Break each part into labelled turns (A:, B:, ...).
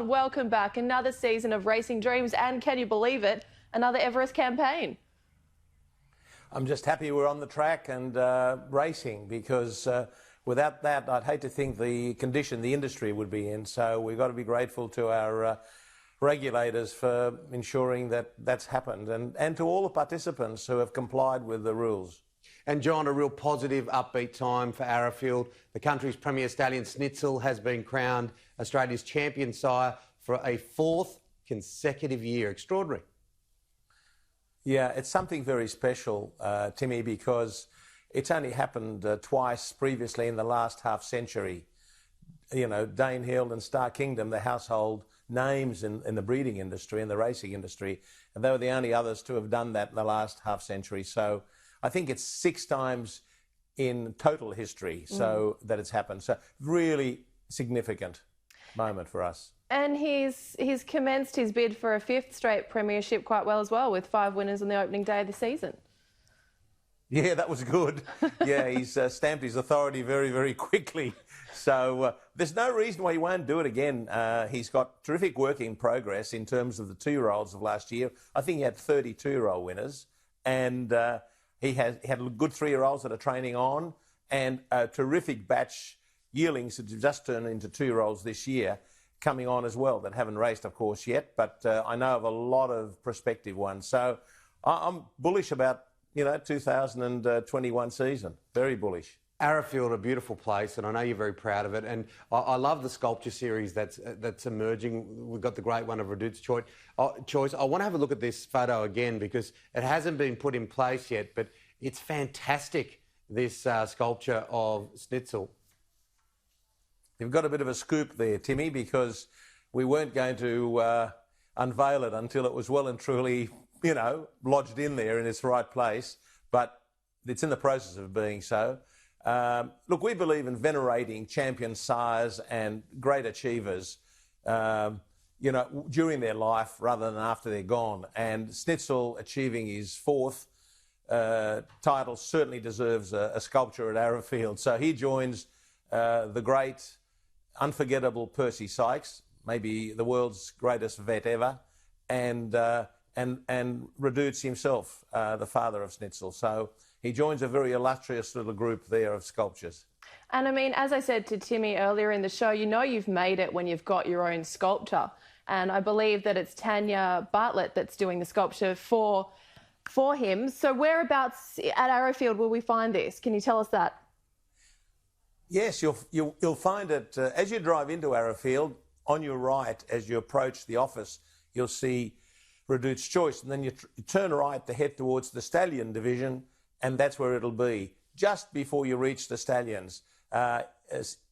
A: Welcome back. Another season of racing dreams and, can you believe it, another Everest campaign.
B: I'm just happy we're on the track and racing, because without that, I'd hate to think the condition the industry would be in. So we've got to be grateful to our regulators for ensuring that that's happened, and to all the participants who have complied with the rules.
C: And John, a real positive, upbeat time for Arrowfield. The country's premier stallion Snitzel has been crowned Australia's champion sire for a fourth consecutive year. Extraordinary.
B: Yeah, it's something very special, Timmy, because it's only happened twice previously in the last half century. You know, Danehill and Star Kingdom, the household names in the breeding industry and the racing industry, and they were the only others to have done that in the last half century. So I think it's 6 times in total history that it's happened. So really significant moment for us.
A: And he's commenced his bid for a 5th straight premiership quite well as well, with 5 winners on the opening day of the season.
B: Yeah, that was good. Yeah, he's stamped his authority very, very quickly. So there's no reason why he won't do it again. He's got terrific work in progress in terms of the 2-year-olds of last year. I think he had 30 2-year-old winners, and he had good 3-year-olds that are training on, and a terrific batch yearlings that have just turned into 2-year-olds this year coming on as well, that haven't raced, of course, yet, but I know of a lot of prospective ones. So I'm bullish about, 2021 season. Very bullish.
C: Arrowfield, a beautiful place, and I know you're very proud of it. And I love the sculpture series that's emerging. We've got the great one of Redute's Choice. I want to have a look at this photo again, because it hasn't been put in place yet, but it's fantastic, this sculpture of Snitzel.
B: You've got a bit of a scoop there, Timmy, because we weren't going to unveil it until it was well and truly, lodged in there in its right place, but it's in the process of being so. Look, we believe in venerating champion sires and great achievers, during their life rather than after they're gone. And Snitzel achieving his 4th title certainly deserves a sculpture at Arrowfield. So he joins the great, unforgettable Percy Sykes, maybe the world's greatest vet ever, and Redute's himself, the father of Snitzel. So he joins a very illustrious little group there of sculptures.
A: And I mean, as I said to Timmy earlier in the show, you've made it when you've got your own sculptor. And I believe that it's Tanya Bartlett that's doing the sculpture for him. So whereabouts at Arrowfield will we find this? Can you tell us that?
B: Yes, you'll find it as you drive into Arrowfield. On your right, as you approach the office, you'll see Redute's Choice, and then you turn right to head towards the Stallion Division, and that's where it'll be, just before you reach the Stallions,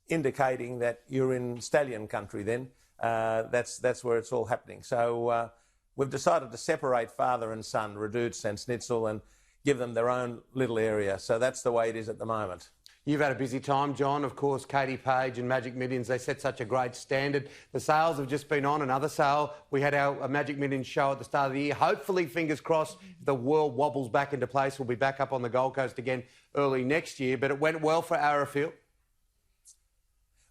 B: indicating that you're in Stallion country then. That's where it's all happening. So we've decided to separate father and son, Redute's and Snitzel, and give them their own little area. So that's the way it is at the moment.
C: You've had a busy time, John. Of course, Katie Page and Magic Millions, they set such a great standard. The sales have just been on. Another sale. We had our Magic Millions show at the start of the year. Hopefully, fingers crossed, if the world wobbles back into place, we'll be back up on the Gold Coast again early next year. But it went well for Arrowfield.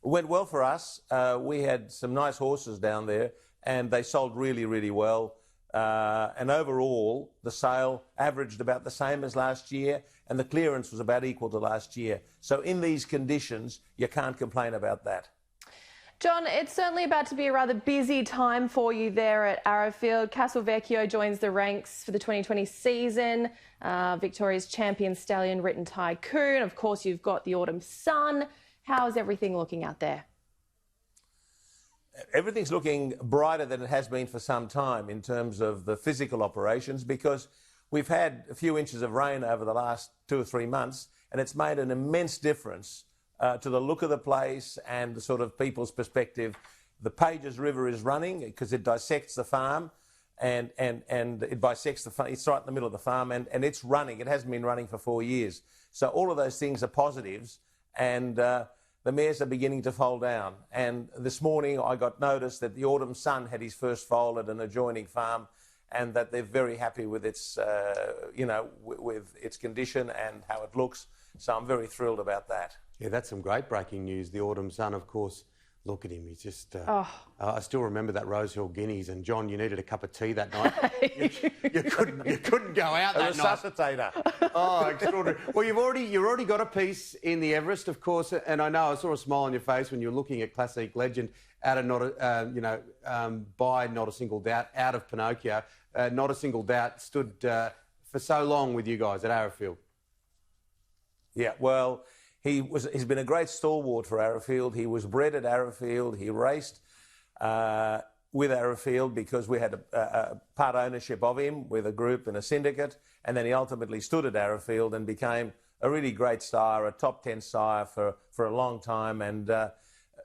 B: It went well for us. We had some nice horses down there, and they sold really, really well. And overall, the sale averaged about the same as last year, and the clearance was about equal to last year. So in these conditions, you can't complain about that.
A: John, it's certainly about to be a rather busy time for you there at Arrowfield. Castelvecchio joins the ranks for the 2020 season. Victoria's champion stallion, Written Tycoon. Of course, you've got the Autumn Sun. How is everything looking out there?
B: Everything's looking brighter than it has been for some time in terms of the physical operations, because we've had a few inches of rain over the last 2 or 3 months, and it's made an immense difference to the look of the place and the sort of people's perspective. The Pages River is running because it dissects the farm, and it bisects the farm. It's right in the middle of the farm, and it's running. It hasn't been running for 4 years. So all of those things are positives, and the mares are beginning to foal down. And this morning I got notice that the Autumn Sun had his first foal at an adjoining farm, and that they're very happy with its, with its condition and how it looks. So I'm very thrilled about that.
C: Yeah, that's some great breaking news. The Autumn Sun, of course, Look at him. He's just... I still remember that Rosehill Guineas. And, John, you needed a cup of tea that night. you couldn't go out that night.
B: A resuscitator.
C: Oh, extraordinary. Well, you've already got a piece in the Everest, of course, and I know I saw a smile on your face when you were looking at Classic Legend out of by Not a Single Doubt, out of Pinocchio. Not a Single Doubt stood for so long with you guys at Arrowfield.
B: Yeah, well, he's been a great stalwart for Arrowfield. He was bred at Arrowfield. He raced with Arrowfield because we had a part ownership of him with a group and a syndicate, and then he ultimately stood at Arrowfield and became a really great sire, a top 10 sire for a long time, and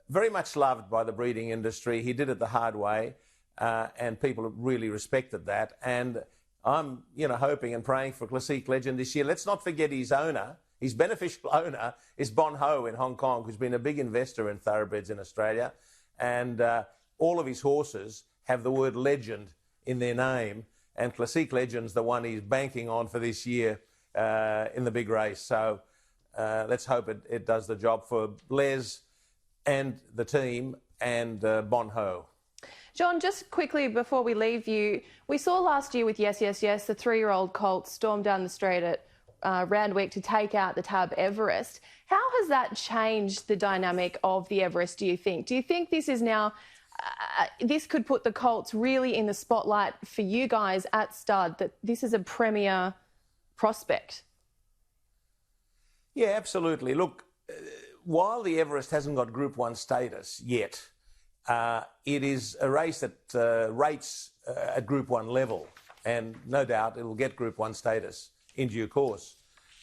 B: very much loved by the breeding industry. He did it the hard way, and people really respected that. And I'm, hoping and praying for Classic Legend this year. Let's not forget his owner. His beneficial owner is Bon Ho in Hong Kong, who's been a big investor in thoroughbreds in Australia. And all of his horses have the word legend in their name. And Classic Legend's the one he's banking on for this year in the big race. So let's hope it does the job for Les and the team and Bon Ho.
A: John, just quickly before we leave you, we saw last year with Yes, Yes, Yes, the 3-year-old colt storm down the straight at Randwick to take out the tab Everest. How has that changed the dynamic of the Everest, do you think? Do you think this is now, this could put the colts really in the spotlight for you guys at stud, that this is a premier prospect?
B: Yeah, absolutely. Look, while the Everest hasn't got Group 1 status yet, it is a race that rates at Group 1 level, and no doubt it'll get Group 1 status in due course.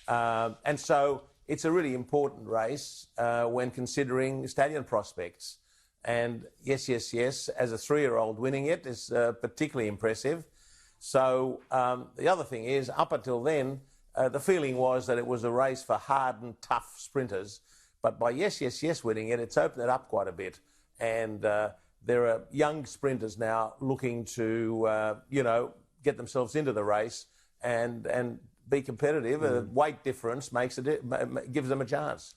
B: And so it's a really important race when considering stallion prospects. And Yes, Yes, Yes, as a 3-year-old winning it is particularly impressive. So the other thing is, up until then, the feeling was that it was a race for hardened, tough sprinters. But by Yes, Yes, Yes winning it, it's opened it up quite a bit. And there are young sprinters now looking to, get themselves into the race and be competitive. A weight difference gives them a chance.